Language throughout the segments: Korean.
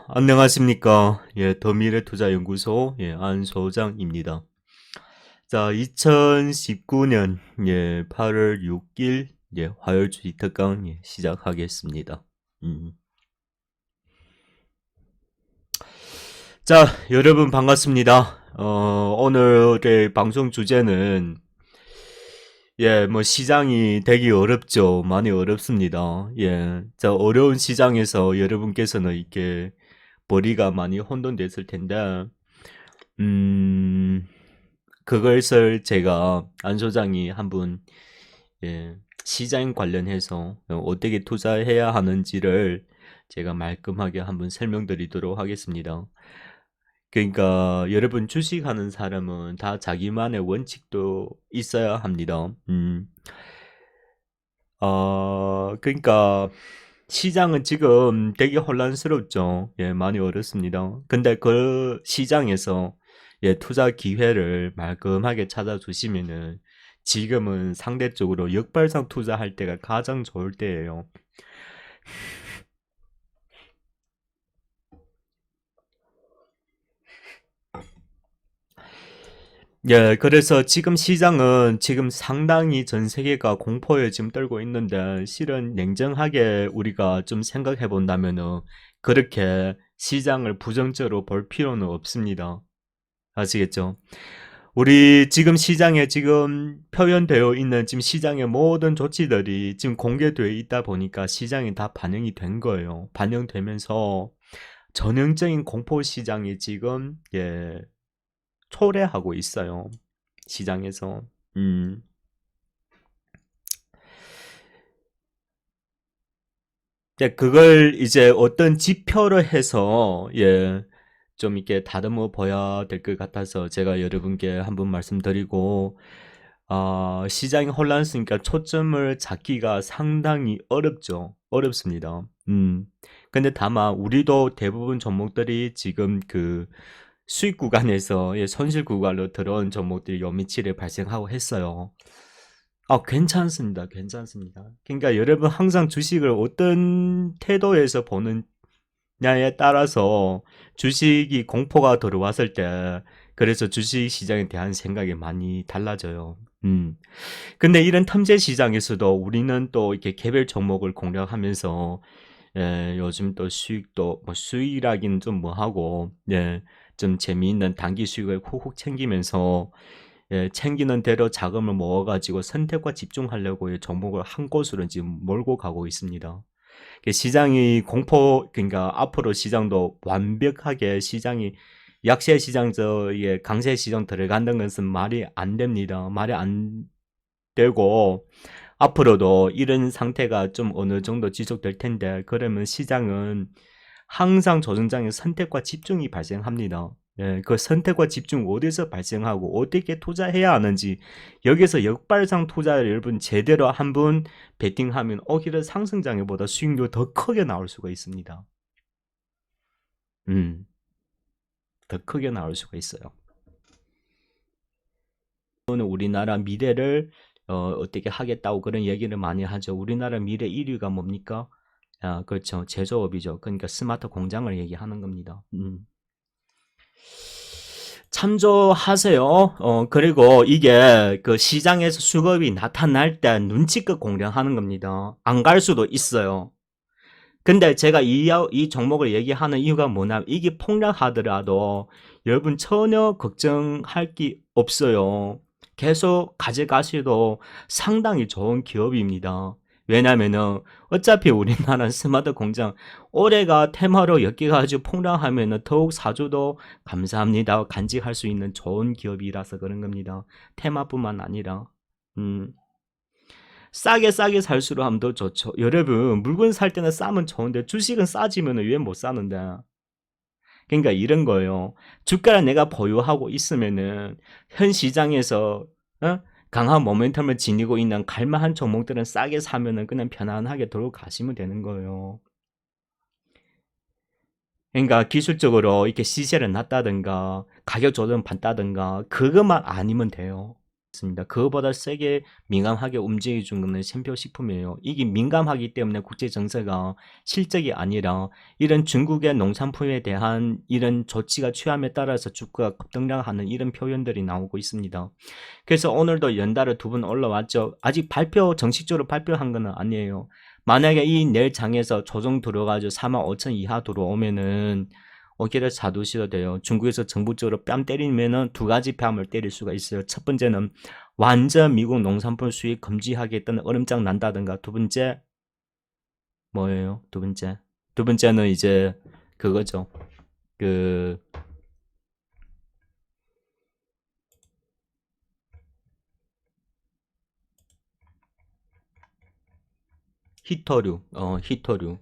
안녕하십니까. 더미래투자연구소, 안 소장입니다. 2019년, 8월 6일, 화요일 주식 특강, 시작하겠습니다. 음. 여러분 반갑습니다. 오늘의 방송 주제는, 시장이 되기 어렵죠. 많이 어렵습니다. 어려운 시장에서 여러분께서는 이렇게 머리가 많이 혼돈됐을 텐데, 음, 그것을 제가 안 소장이 한번 시장 관련해서 어떻게 투자해야 하는지를 제가 말끔하게 한번 설명드리도록 하겠습니다. 그러니까 여러분 주식하는 사람은 다 자기만의 원칙도 있어야 합니다. 그러니까 시장은 지금 되게 혼란스럽죠. 많이 어렵습니다. 근데 그 시장에서 투자 기회를 말끔하게 찾아주시면은 지금은 상대적으로 역발상 투자할 때가 가장 좋을 때예요. 그래서 지금 시장은 지금 상당히 전 세계가 공포에 지금 떨고 있는데 실은 냉정하게 우리가 좀 생각해 본다면은 그렇게 시장을 부정적으로 볼 필요는 없습니다. 아시겠죠? 우리 지금 시장에 지금 표현되어 있는 지금 시장의 모든 조치들이 지금 공개되어 있다 보니까 시장이 다 반영이 된 거예요. 반영되면서 전형적인 공포 시장이 지금 초래하고 있어요. 시장에서. 음. 그걸 이제 어떤 지표로 해서 좀 이렇게 다듬어 봐야 될 것 같아서 제가 여러분께 한번 말씀드리고 시장이 혼란스니까 초점을 잡기가 상당히 어렵죠. 어렵습니다. 근데 다만 우리도 대부분 종목들이 지금 그 수익 구간에서 손실 구간으로 들어온 종목들이 요미치를 발생하고 했어요. 괜찮습니다. 괜찮습니다. 그러니까 여러분 항상 주식을 어떤 태도에서 보느냐에 따라서 주식이 공포가 들어왔을 때 그래서 주식 시장에 대한 생각이 많이 달라져요. 근데 이런 탐재 시장에서도 우리는 또 이렇게 개별 종목을 공략하면서 요즘 또 수익도 뭐 수익이라기는 좀 뭐하고 좀 재미있는 단기 수익을 훅훅 챙기면서 챙기는 대로 자금을 모아가지고 선택과 집중하려고 종목을 한 곳으로 지금 몰고 가고 있습니다. 시장이 그러니까 앞으로 시장도 완벽하게 시장이 약세 시장저의 강세 시장 들어간다는 것은 말이 안 됩니다. 말이 안 되고 앞으로도 이런 상태가 좀 어느 정도 지속될 텐데 그러면 시장은 항상 조정장에 선택과 집중이 발생합니다. 그 선택과 집중 어디서 발생하고 어떻게 투자해야 하는지 여기서 역발상 투자를 여러분 제대로 한번 베팅하면 오히려 상승장에보다 수익률 더 크게 나올 수가 있습니다. 더 크게 나올 수가 있어요. 오늘 우리나라 미래를 어떻게 하겠다고 그런 얘기를 많이 하죠. 우리나라 미래 1위가 뭡니까? 그렇죠. 제조업이죠. 그러니까 스마트 공장을 얘기하는 겁니다. 참조하세요. 그리고 이게 그 시장에서 수급이 나타날 때 눈치껏 공략하는 겁니다. 안 갈 수도 있어요. 근데 제가 이 종목을 얘기하는 이유가 뭐냐면 이게 폭락하더라도 여러분 전혀 걱정할 게 없어요. 계속 가져가셔도 상당히 좋은 기업입니다. 왜냐면은 어차피 우리나라 스마트 공장 올해가 테마로 엮여가지고 폭락하면은 더욱 사주도 감사합니다 간직할 수 있는 좋은 기업이라서 그런 겁니다. 테마뿐만 아니라 싸게 살수록 하면 더 좋죠. 여러분 물건 살 때는 싸면 좋은데 주식은 싸지면 왜 못 사는데? 그러니까 이런 거예요. 주가를 내가 보유하고 있으면은 현 시장에서 강한 모멘텀을 지니고 있는 갈만한 종목들은 싸게 사면은 그냥 편안하게 들어가시면 되는 거예요. 그러니까 기술적으로 이렇게 시세를 놨다든가 가격 조정 받다든가 그것만 아니면 돼요. 있습니다. 그거보다 세게 민감하게 움직여준 거는 샘표 식품이에요. 이게 민감하기 때문에 국제 정세가 실적이 아니라 이런 중국의 농산품에 대한 이런 조치가 취함에 따라서 주가가 급등락하는 이런 표현들이 나오고 있습니다. 그래서 오늘도 연달아 두 번 올라왔죠. 아직 정식적으로 발표한 거는 아니에요. 만약에 이 내일 장에서 조정 들어가지고 45,000 이하 들어오면은 오히려 사두셔도 돼요. 중국에서 정부적으로 뺨 때리면은 두 가지 뺨을 때릴 수가 있어요. 첫 번째는 완전 미국 농산품 수입 금지하겠다는 얼음장 난다든가, 두 번째 뭐예요? 두 번째는 이제 그거죠. 그 히터류, 히터류.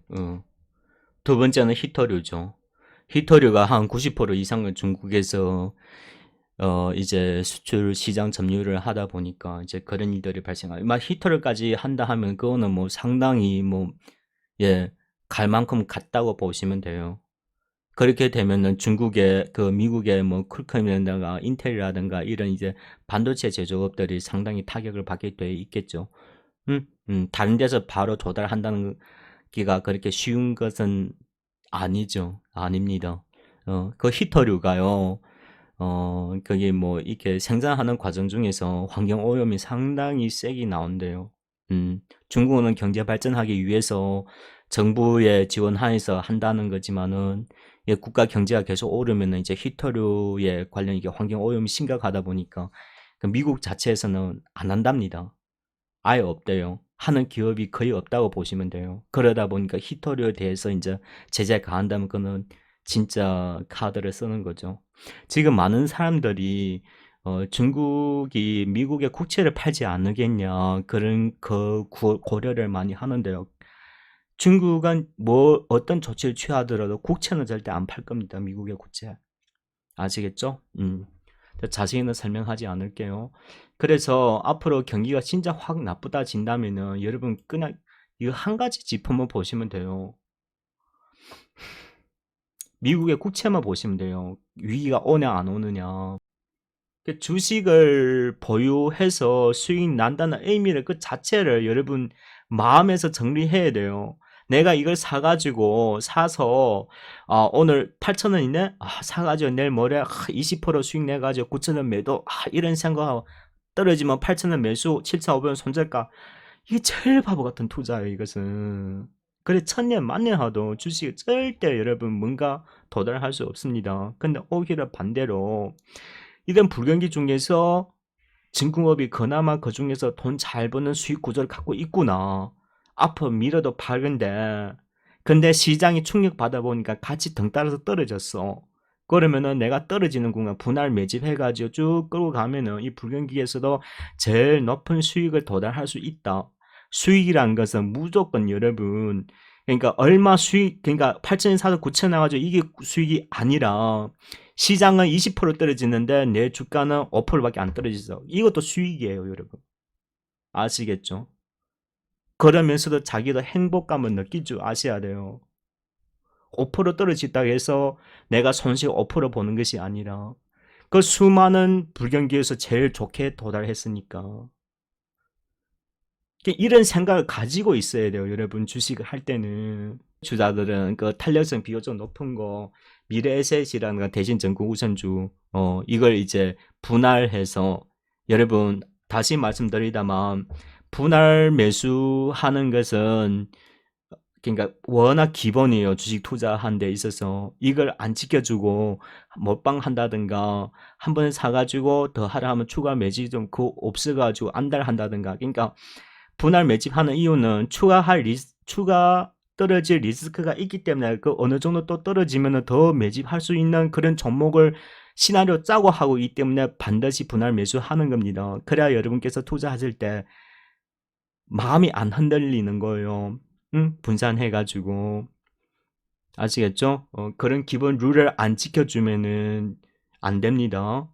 두 번째는 히터류죠. 히터류가 한 90% 이상을 중국에서 이제 수출 시장 점유를 하다 보니까 이제 그런 일들이 발생하고, 막 히터류까지 한다 하면 그거는 뭐 상당히 뭐, 예, 갈 만큼 갔다고 보시면 돼요. 그렇게 되면은 중국의 그 미국의 뭐 퀄컴이라든가 인텔이라든가 이런 이제 반도체 제조업들이 상당히 타격을 받게 돼 있겠죠. 다른 데서 바로 조달한다는 기가 그렇게 쉬운 것은 아니죠. 아닙니다. 그 히터류가요. 그게 뭐 이렇게 생산하는 과정 중에서 환경 오염이 상당히 세게 나온대요. 중국은 경제 발전하기 위해서 정부의 지원 하에서 한다는 거지만은, 예, 국가 경제가 계속 오르면은 이제 히터류에 관련 이게 환경 오염이 심각하다 보니까 그 미국 자체에서는 안 한답니다. 아예 없대요. 하는 기업이 거의 없다고 보시면 돼요. 그러다 보니까 히터류에 대해서 이제 제재 가한다면 그거는 진짜 카드를 쓰는 거죠. 지금 많은 사람들이 중국이 미국에 국채를 팔지 않으겠냐 그런 고려를 많이 하는데요. 중국은 뭐 어떤 조치를 취하더라도 국채는 절대 안 팔 겁니다. 미국의 국채. 아시겠죠? 자세히는 설명하지 않을게요. 그래서 앞으로 경기가 진짜 확 나쁘다진다면은 여러분 그냥 이거 한 가지 짚어만 보시면 돼요. 미국의 국채만 보시면 돼요. 위기가 오냐 안 오느냐. 주식을 보유해서 수익 난다는 의미를 그 자체를 여러분 마음에서 정리해야 돼요. 내가 이걸 사서 오늘 8,000원이네? 사가지고 내일 모레 20% 수익 내가지고 9,000원 매도, 이런 생각하고 떨어지면 8,000원 매수, 7,500원 손절가. 이게 제일 바보 같은 투자예요, 이것은. 그래, 천년 만년 하도 주식을 절대 여러분 뭔가 도달할 수 없습니다. 근데 오히려 반대로 이런 불경기 중에서 증권업이 그나마 그 중에서 돈 잘 버는 수익 구조를 갖고 있구나. 앞으로 미래도 밝은데, 근데 시장이 충격받아 보니까 같이 등 따라서 떨어졌어. 그러면은 내가 떨어지는 공간 분할 매집해가지고 쭉 끌고 가면은 이 불경기에서도 제일 높은 수익을 도달할 수 있다. 수익이란 것은 무조건 여러분, 그러니까 얼마 수익, 그러니까 8천원 사서 9천원 나가지고 이게 수익이 아니라 시장은 20% 떨어지는데 내 주가는 5%밖에 안 떨어지죠. 이것도 수익이에요, 여러분. 아시겠죠? 그러면서도 자기도 행복감을 느낄 줄 아셔야 돼요. 5% 떨어졌다고 해서 내가 손실 5% 보는 것이 아니라 그 수많은 불경기에서 제일 좋게 도달했으니까. 이런 생각을 가지고 있어야 돼요, 여러분. 주식을 할 때는. 주자들은 그 탄력성 비교적 높은 거, 미래에셋이라는 거, 대신 전국 우선주, 이걸 이제 분할해서, 여러분 다시 말씀드리다만 분할 매수하는 것은 그러니까 워낙 기본이에요. 주식 투자한 데 있어서 이걸 안 지켜주고 몰빵한다든가 한 번 사가지고 더 하라 하면 추가 매집 좀 그 없어가지고 안달한다든가. 그러니까 분할 매집하는 이유는 추가 떨어질 리스크가 있기 때문에 그 어느 정도 또 떨어지면 더 매집할 수 있는 그런 종목을 시나리오 짜고 하고 있기 때문에 반드시 분할 매수하는 겁니다. 그래야 여러분께서 투자하실 때 마음이 안 흔들리는 거예요. 분산해가지고. 아시겠죠? 그런 기본 룰을 안 지켜주면은 안 됩니다.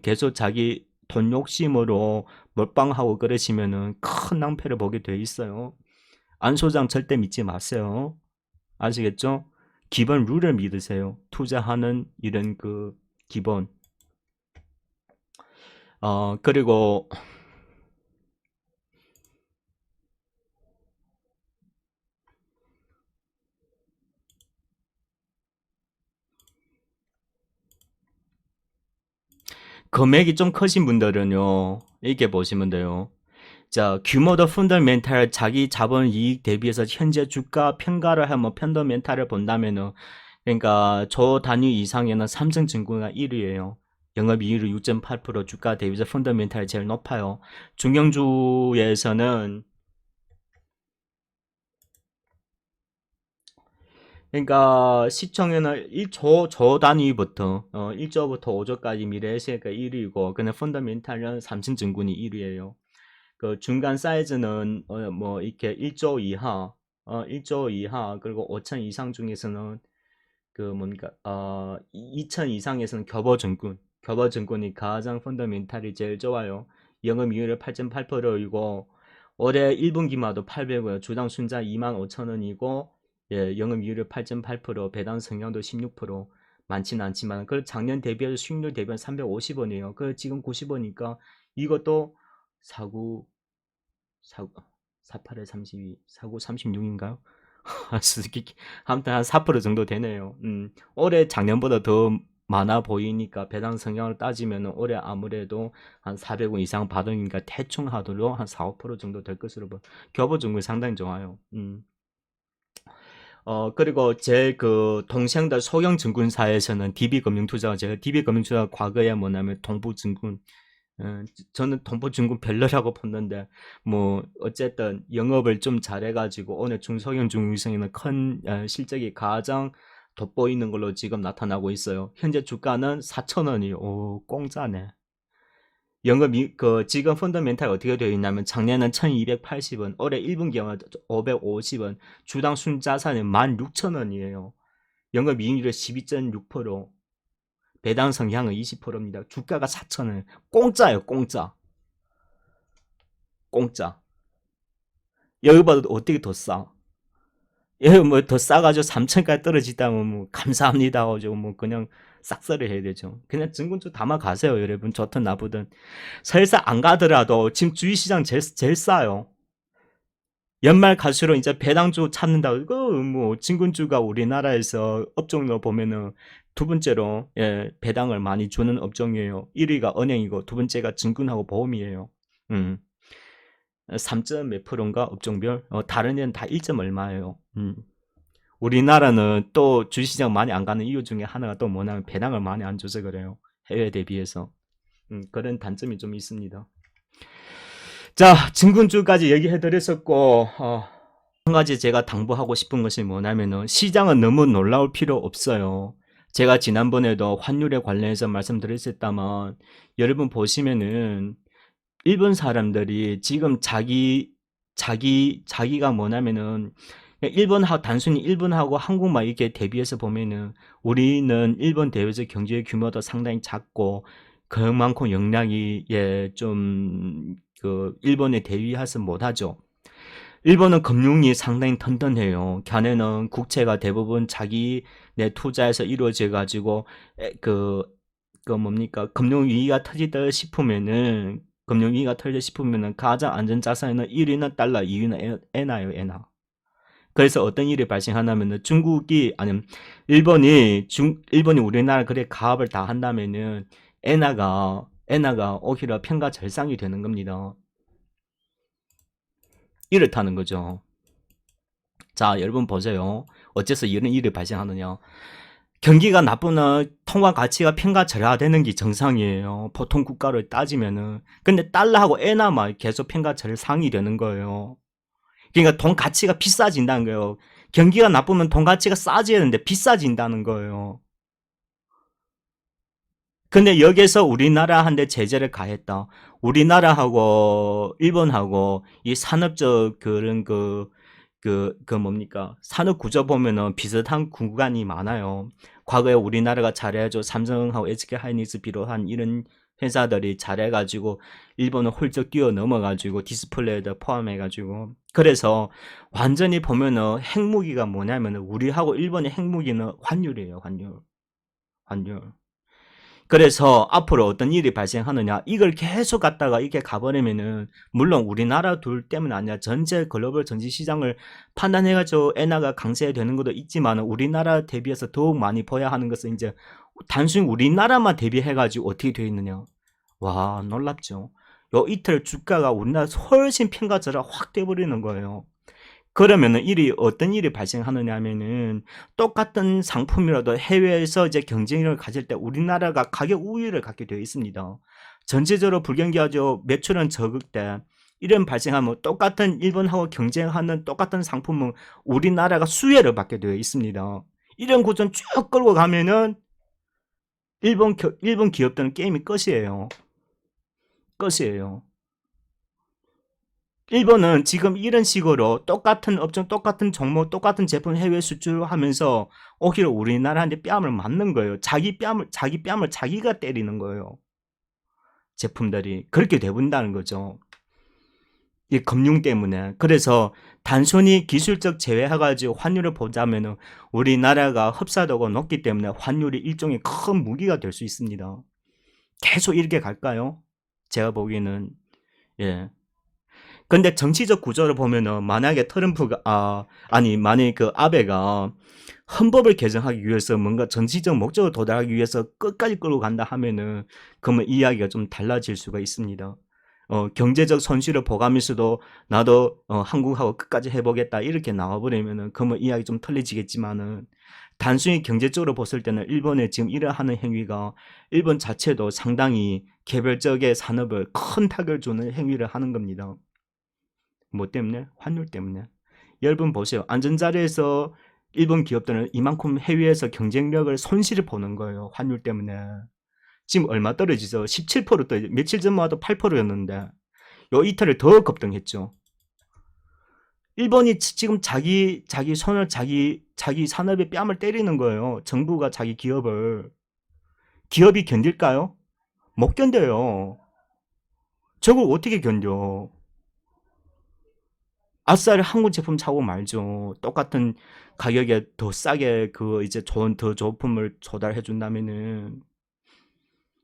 계속 자기 돈 욕심으로 몰빵하고 그러시면은 큰 낭패를 보게 돼 있어요. 안 소장 절대 믿지 마세요. 아시겠죠? 기본 룰을 믿으세요. 투자하는 이런 그 기본. 그리고 금액이 좀 크신 분들은요, 이렇게 보시면 돼요. 자, 규모도 펀더멘탈 자기 자본 이익 대비해서 현재 주가 평가를 하면 펀더멘탈을 본다면은, 그러니까 저 단위 이상에는 삼성증권가 1위예요. 영업이익률 6.8%, 주가 대비해서 펀더멘탈이 제일 높아요. 중형주에서는 그러니까 시청에는 1조 저 단위부터 1조부터 5조까지 미래에셋가 1위고, 근데 펀더멘탈은 삼성증권이 1위예요. 그 중간 사이즈는 뭐 이렇게 1조 이하, 1조 이하, 그리고 5천 이상 중에서는 그 뭔가 2천 이상에서는 교보증권이 가장 펀더멘탈이 제일 좋아요. 영업이율 8.8%이고 올해 1분기마도 800원, 주당 순자 25,000원이고, 예, 영업이율 8.8%, 배당 성향도 16%. 많지는 않지만 그 작년 대비해서 수익률 대비한 350원이에요. 그 지금 90원이니까 이것도 사구 사 48에 32, 사구 36인가요? 아무튼 한 4% 정도 되네요. 올해 작년보다 더 많아 보이니까 배당 성향을 따지면 올해 아무래도 한 400원 이상 받으니까 대충 하더라도 한 4, 5% 정도 될 것으로 교보증권 상당히 좋아요. 그리고 제 그 동생들 소형증권사에서는 DB금융투자가, 제가 DB금융투자가 과거에 뭐냐면 동부증권, 저는 동부증권 별로라고 봤는데, 뭐 어쨌든 영업을 좀 잘해가지고 오늘 중소형 중위성에는 큰 실적이 가장 돋보이는 걸로 지금 나타나고 있어요. 현재 주가는 4,000원이요. 오, 공짜네. 그 지금 펀더멘탈 어떻게 되어 있냐면 작년은 1280원, 올해 1분기에는 550원, 주당 순자산은 16,000원이에요. 영업이익률은 12.6%, 배당 성향은 20%입니다. 주가가 4,000원. 공짜예요, 공짜. 공짜. 여기보다 어떻게 더 싸? 여기 뭐 더 싸가지고 3천까지 떨어지다면 뭐 감사합니다 하고 뭐 그냥 싹쓸이 해야 되죠. 그냥 증권주 담아 가세요, 여러분. 좋든 나쁘든. 설사 안 가더라도 지금 주식시장 제일 싸요. 연말 갈수록 이제 배당주 찾는다. 이거 뭐 증권주가 우리나라에서 업종으로 보면은 두 번째로, 예, 배당을 많이 주는 업종이에요. 1위가 은행이고 두 번째가 증권하고 보험이에요. 음. 3점 몇 프로인가 업종별. 다른 애는 다 1점 얼마예요. 우리나라는 또 주식시장 많이 안 가는 이유 중에 하나가 또 뭐냐면 배당을 많이 안 줘서 그래요. 해외 대비해서. 그런 단점이 좀 있습니다. 자, 증권주까지 얘기해 드렸었고, 한 가지 제가 당부하고 싶은 것이 뭐냐면은 시장은 너무 놀라울 필요 없어요. 제가 지난번에도 환율에 관련해서 말씀드렸었다만, 여러분 보시면은 일본 사람들이 지금 자기가 뭐냐면은, 단순히 일본하고 한국만 이렇게 대비해서 보면은 우리는 일본 대비해서 경제 규모도 상당히 작고 그만큼 역량이, 예, 좀 그 일본에 대비해서 못하죠. 일본은 금융이 상당히 튼튼해요. 걔네는 국채가 대부분 자기 내 투자에서 이루어져 가지고 그 뭡니까, 금융위기가 터지다 싶으면은 가장 안전 자산에는 1위는 달러, 2위는 엔화예요, 엔화. 그래서 어떤 일이 발생하냐면은 중국이, 아니면 일본이 우리나라 그래 가압을 다 한다면은 엔화가 오히려 평가 절상이 되는 겁니다. 이렇다는 거죠. 자, 여러분 보세요. 어째서 이런 일이 발생하느냐. 경기가 나쁘면 통화 가치가 평가 절하되는 게 정상이에요. 보통 국가를 따지면은. 근데 달러하고 엔화만 계속 평가 절상이 되는 거예요. 그러니까 돈 가치가 비싸진다는 거예요. 경기가 나쁘면 돈 가치가 싸져야 되는데 비싸진다는 거예요. 근데 여기서 우리나라한테 제재를 가했다. 우리나라하고 일본하고 이 산업적 그런 뭡니까? 산업 구조 보면은 비슷한 구간이 많아요. 과거에 우리나라가 잘해가지고 삼성하고 SK 하이닉스 비롯한 이런 회사들이 잘해가지고 일본은 훌쩍 뛰어넘어가지고 디스플레이를 포함해가지고, 그래서 완전히 보면은 핵무기가 뭐냐면은 우리하고 일본의 핵무기는 환율이에요. 환율. 그래서 앞으로 어떤 일이 발생하느냐, 이걸 계속 갖다가 이렇게 가버리면은, 물론 우리나라 둘 때문 아니라 전체 글로벌 전시 시장을 판단해가지고 엔화가 강세되는 것도 있지만, 우리나라 대비해서 더욱 많이 봐야 하는 것은 이제 단순히 우리나라만 대비해가지고 어떻게 되어 있느냐. 와, 놀랍죠. 요 이틀 주가가 우리나라 훨씬 평가절하 확 돼버리는 거예요. 그러면은 어떤 일이 발생하느냐 하면은, 똑같은 상품이라도 해외에서 이제 경쟁력을 가질 때 우리나라가 가격 우위를 갖게 되어 있습니다. 전체적으로 불경기하죠. 매출은 적을 때 이런 발생하면 똑같은 일본하고 경쟁하는 똑같은 상품은 우리나라가 수혜를 받게 되어 있습니다. 이런 구조는 쭉 끌고 가면은 일본 기업들은 게임이 끝이에요. 끝이에요. 일본은 지금 이런 식으로 똑같은 업종, 똑같은 종목, 똑같은 제품 해외 수출하면서 오히려 우리나라한테 뺨을 맞는 거예요. 자기 뺨을 자기가 때리는 거예요. 제품들이 그렇게 돼본다는 거죠. 이 금융 때문에. 그래서 단순히 기술적 제외해가지고 환율을 보자면은 우리나라가 흡사도가 높기 때문에 환율이 일종의 큰 무기가 될 수 있습니다. 계속 이렇게 갈까요? 제가 보기에는. 예. 근데 정치적 구조를 보면은, 만약에 만약에 그 아베가 헌법을 개정하기 위해서 뭔가 정치적 목적을 도달하기 위해서 끝까지 끌고 간다 하면은, 그러면 이야기가 좀 달라질 수가 있습니다. 경제적 손실을 보가면서도 나도 한국하고 끝까지 해보겠다 이렇게 나와버리면은, 그러면 이야기 좀 틀려지겠지만은, 단순히 경제적으로 봤을 때는 일본의 지금 이러하는 행위가 일본 자체도 상당히 개별적의 산업을 큰 타격을 주는 행위를 하는 겁니다. 뭐 때문에? 환율 때문에. 여러분 보세요. 안전자리에서 일본 기업들은 이만큼 해외에서 경쟁력을 손실을 보는 거예요. 환율 때문에. 지금 얼마 떨어지죠? 17% 떨어지, 며칠 전만 해도 8%였는데 요 이틀을 더 급등했죠. 일본이 지금 자기 손을 자기 산업에 뺨을 때리는 거예요. 정부가 자기 기업이 견딜까요? 못 견뎌요. 저걸 어떻게 견뎌? 아싸리 한국 제품 사고 말죠. 똑같은 가격에 더 싸게 이제 더 좋품을 조달해 준다면은,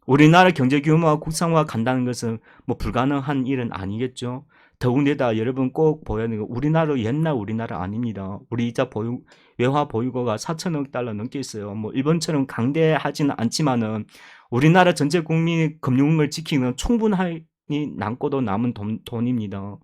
우리나라 경제 규모가 국산화 간다는 것은 뭐 불가능한 일은 아니겠죠. 더군다나 여러분 꼭 보여야 되는 거, 우리나라 옛날 우리나라 아닙니다. 우리 외화 보유고가 4천억 달러 넘게 있어요. 뭐 일본처럼 강대하지는 않지만은 우리나라 전체 국민 금융을 지키는 충분히 남고도 남은 돈입니다.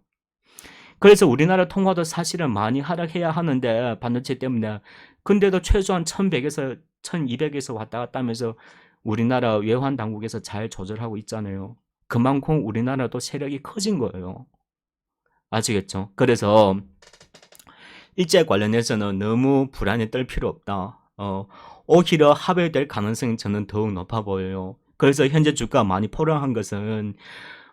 그래서 우리나라 통화도 사실은 많이 하락해야 하는데, 반도체 때문에. 근데도 최소한 1100에서 1200에서 왔다 갔다 하면서 우리나라 외환 당국에서 잘 조절하고 있잖아요. 그만큼 우리나라도 세력이 커진 거예요. 아시겠죠? 그래서 일제 관련해서는 너무 불안에 떨 필요 없다. 오히려 합의될 가능성이 저는 더욱 높아 보여요. 그래서 현재 주가 많이 폭락한 것은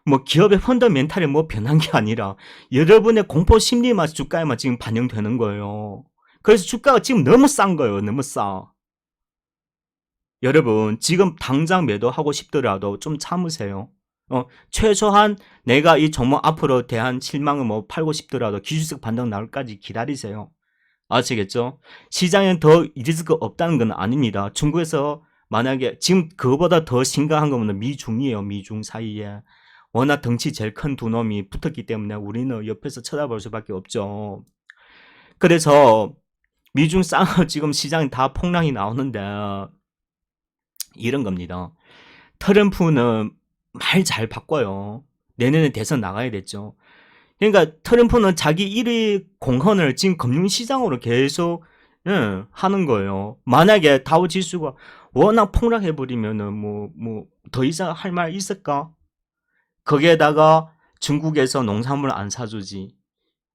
뭐 기업의 펀더멘탈이 뭐 변한 게 아니라 여러분의 공포 심리만 주가에만 지금 반영되는 거예요. 그래서 주가가 지금 너무 싼 거예요. 너무 싸. 여러분 지금 당장 매도하고 싶더라도 좀 참으세요. 최소한 내가 이 종목 앞으로 대한 실망을 뭐 팔고 싶더라도 기술적 반등 나올까지 기다리세요. 아시겠죠? 시장엔 더 리스크 없다는 건 아닙니다. 중국에서 만약에 지금 그거보다 더 심각한 거는 미중이에요. 미중 사이에. 워낙 덩치 제일 큰 두 놈이 붙었기 때문에 우리는 옆에서 쳐다볼 수밖에 없죠. 그래서 미중 쌍을 지금 시장이 다 폭락이 나오는데 이런 겁니다. 트럼프는 말 잘 바꿔요. 내년에 대선 나가야 됐죠. 그러니까 트럼프는 자기 1위 공헌을 지금 금융시장으로 계속 하는 거예요. 만약에 다우 지수가 워낙 폭락해버리면은 뭐 더 이상 할 말 있을까? 거기에다가 중국에서 농산물 안 사주지.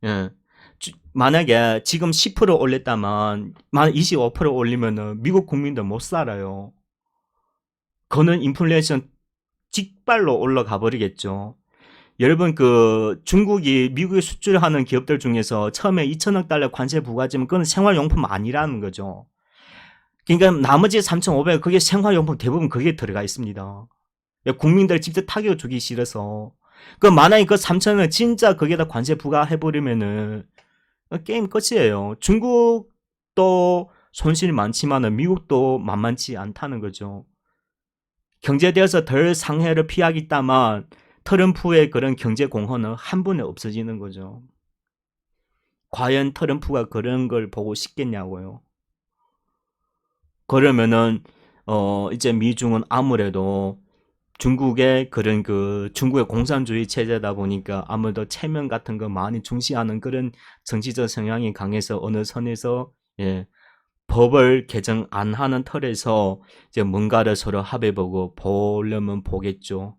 예. 만약에 지금 10% 올렸다만 만 25% 올리면은 미국 국민들 못 살아요. 그는 인플레이션 직발로 올라가 버리겠죠. 여러분 중국이 미국에 수출하는 기업들 중에서 처음에 2천억 달러 관세 부과하지만 그건 생활용품 아니라는 거죠. 그러니까 나머지 3,500 그게 생활용품 대부분 그게 들어가 있습니다. 국민들 직접 타격 주기 싫어서. 만약에 그 3천을 진짜 거기에다 관세 부과해버리면은 게임 끝이에요. 중국도 손실이 많지만은 미국도 만만치 않다는 거죠. 경제되어서 덜 상해를 피하겠다만 트럼프의 그런 경제 공헌은 한 번에 없어지는 거죠. 과연 트럼프가 그런 걸 보고 싶겠냐고요. 그러면은 이제 미중은 아무래도 중국의 그런 중국의 공산주의 체제다 보니까 아무래도 체면 같은 거 많이 중시하는 그런 정치적 성향이 강해서 어느 선에서 예, 법을 개정 안 하는 틀에서 이제 뭔가를 서로 합의보고 보려면 보겠죠.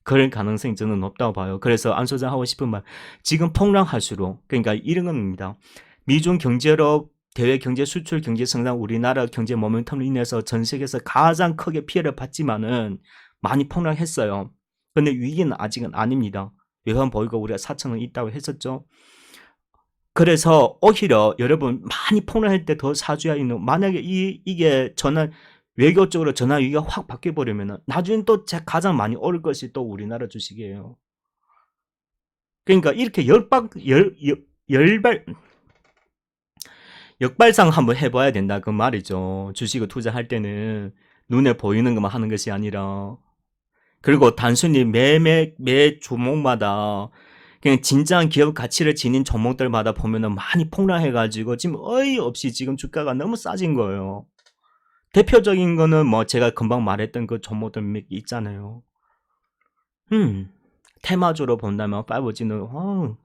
그럴 가능성이 저는 높다고 봐요. 그래서 안 소장 하고 싶은 말, 지금 폭락할수록, 그러니까 이런 겁니다. 미중 경제력, 대외 경제 수출 경제 성장, 우리나라 경제 모멘텀으로 인해서 전 세계에서 가장 크게 피해를 받지만은 많이 폭락했어요. 근데 위기는 아직은 아닙니다. 외환 보유고 우리가 4천원 있다고 했었죠. 그래서 오히려 여러분 많이 폭락할 때 더 사줘야 있는, 만약에 이게 전환, 외교적으로 전환 위기가 확 바뀌어버리면 나중에 또 가장 많이 오를 것이 또 우리나라 주식이에요. 그러니까 이렇게 역발상 한번 해봐야 된다 그 말이죠. 주식을 투자할 때는 눈에 보이는 것만 하는 것이 아니라, 그리고 단순히 매 종목마다 그냥 진짜한 기업 가치를 지닌 종목들마다 보면은 많이 폭락해가지고 지금 어이없이 지금 주가가 너무 싸진 거예요. 대표적인 거는 뭐 제가 금방 말했던 그 종목들 몇 개 있잖아요. 테마주로 본다면 5G는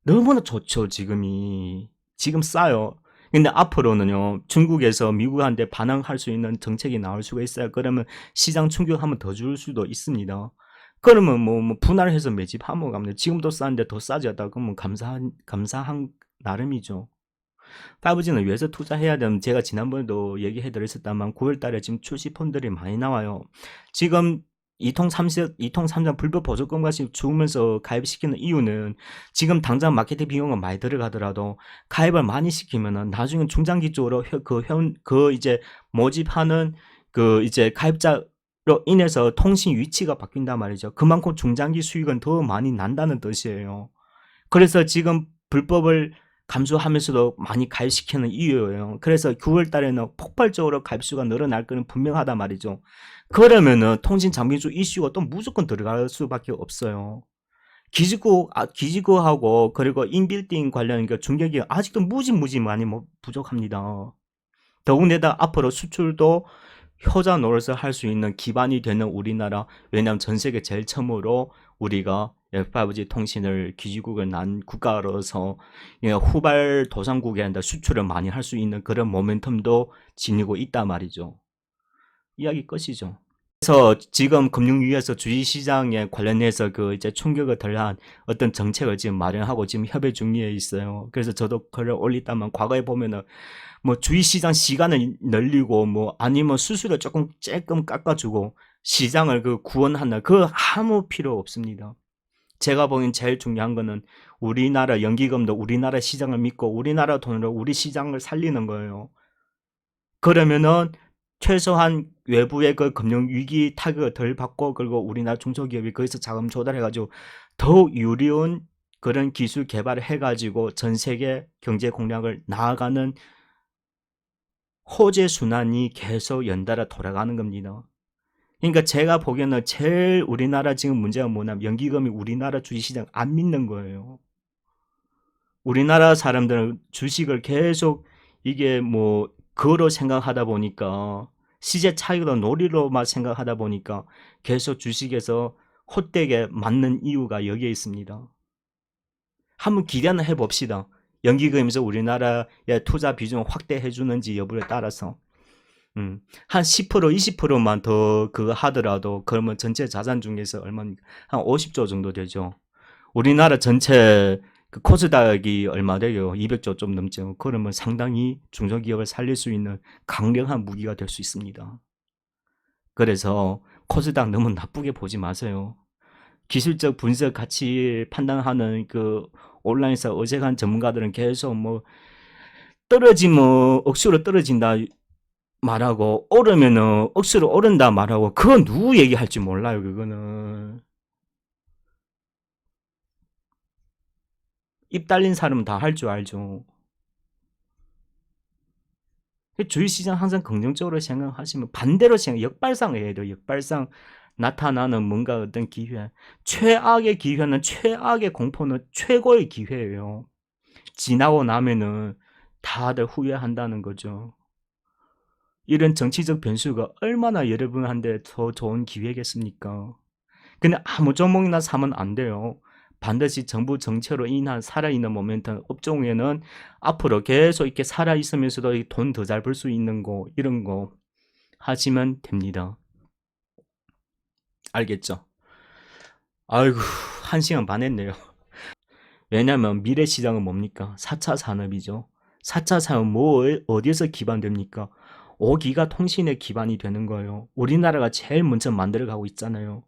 너무나 좋죠. 지금 싸요. 근데 앞으로는요, 중국에서 미국한테 반항할 수 있는 정책이 나올 수가 있어요. 그러면 시장 충격 한번 더 줄 수도 있습니다. 그러면 뭐 분할해서 매집하면 갑니다. 지금도 싼데 더 싸졌다 그러면 감사한 나름이죠. 5G는 왜서 투자해야 되면, 제가 지난번에도 얘기해 드렸었다만 9월 달에 지금 출시 폰들이 많이 나와요. 지금 이통3점 불법 보조금까지 주면서 가입시키는 이유는, 지금 당장 마케팅 비용은 많이 들어가더라도 가입을 많이 시키면은 나중에 중장기적으로 이제 모집하는 이제 가입자로 인해서 통신 위치가 바뀐단 말이죠. 그만큼 중장기 수익은 더 많이 난다는 뜻이에요. 그래서 지금 불법을 감수하면서도 많이 가입시키는 이유예요. 그래서 9월 달에는 폭발적으로 가입수가 늘어날 거는 분명하단 말이죠. 그러면은 통신 장비주 이슈가 또 무조건 들어갈 수밖에 없어요. 기지국하고 그리고 인빌딩 관련 중개기가 아직도 무지 많이 부족합니다. 더군다나 앞으로 수출도 효자 노릇을 할 수 있는 기반이 되는 우리나라, 왜냐하면 전 세계 제일 처음으로 우리가 5G 통신을 기지국을 난 국가로서 후발 도상국에 수출을 많이 할 수 있는 그런 모멘텀도 지니고 있단 말이죠. 이야기 끝이죠. 그래서 지금 금융위에서 주식시장에 관련해서 이제 충격을 덜한 어떤 정책을 지금 마련하고 지금 협의 중에 있어요. 그래서 저도 글을 올렸다만, 과거에 보면은 뭐 주식시장 시간을 늘리고 뭐 아니면 수수료 조금 깎아주고 시장을 구원하는 아무 필요 없습니다. 제가 보기엔 제일 중요한 거는 우리나라 연기금도 우리나라 시장을 믿고 우리나라 돈으로 우리 시장을 살리는 거예요. 그러면은 최소한 외부의 금융 위기 타격을 덜 받고, 그리고 우리나라 중소기업이 거기서 자금 조달해가지고 더욱 유리한 그런 기술 개발을 해가지고 전 세계 경제 공략을 나아가는 호재 순환이 계속 연달아 돌아가는 겁니다. 그러니까 제가 보기에는 제일 우리나라 지금 문제가 뭐냐면, 연기금이 우리나라 주식시장 안 믿는 거예요. 우리나라 사람들은 주식을 계속 이게 뭐 그거로 생각하다 보니까, 시세 차익으로 놀이로만 생각하다 보니까 계속 주식에서 헛되게 맞는 이유가 여기에 있습니다. 한번 기대는 해봅시다. 연기금에서 우리나라의 투자 비중을 확대해 주는지 여부에 따라서 한 10%, 20%만 더 그거 하더라도 그러면 전체 자산 중에서 얼마입니까? 한 50조 정도 되죠. 우리나라 전체 코스닥이 얼마 돼요? 200조 좀 넘죠. 그러면 상당히 중소기업을 살릴 수 있는 강력한 무기가 될 수 있습니다. 그래서 코스닥 너무 나쁘게 보지 마세요. 기술적 분석 가치 판단하는 온라인에서 어색한 전문가들은 계속 뭐 떨어지면 억수로 떨어진다 말하고, 오르면은 억수로 오른다 말하고, 그건 누구 얘기할지 몰라요. 그거는 입 달린 사람은 다 할 줄 알죠. 주식시장 항상 긍정적으로 생각하시면 반대로 역발상해야 돼요. 역발상. 나타나는 뭔가 어떤 기회. 최악의 기회는, 최악의 공포는 최고의 기회예요. 지나고 나면은 다들 후회한다는 거죠. 이런 정치적 변수가 얼마나 여러분한테 더 좋은 기회겠습니까? 근데 아무 종목이나 사면 안 돼요. 반드시 정부 정책으로 인한 살아있는 모멘텀 업종에는 앞으로 계속 이렇게 살아있으면서도 돈 더 잘 벌 수 있는 거, 이런 거 하시면 됩니다. 알겠죠? 아이고, 1시간 반 했네요. 왜냐면 미래 시장은 뭡니까? 4차 산업이죠. 4차 산업 어디에서 기반됩니까? 5기가 통신에 기반이 되는 거예요. 우리나라가 제일 먼저 만들어가고 있잖아요.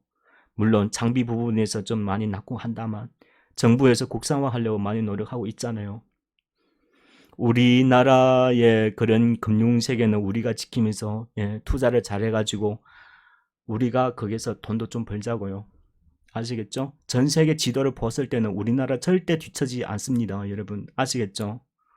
물론 장비 부분에서 좀 많이 낙후한다만 정부에서 국산화하려고 많이 노력하고 있잖아요. 우리나라의 그런 금융세계는 우리가 지키면서 투자를 잘해가지고 우리가 거기서 돈도 좀 벌자고요. 아시겠죠? 전 세계 지도를 봤을 때는 우리나라 절대 뒤처지지 않습니다. 여러분 아시겠죠?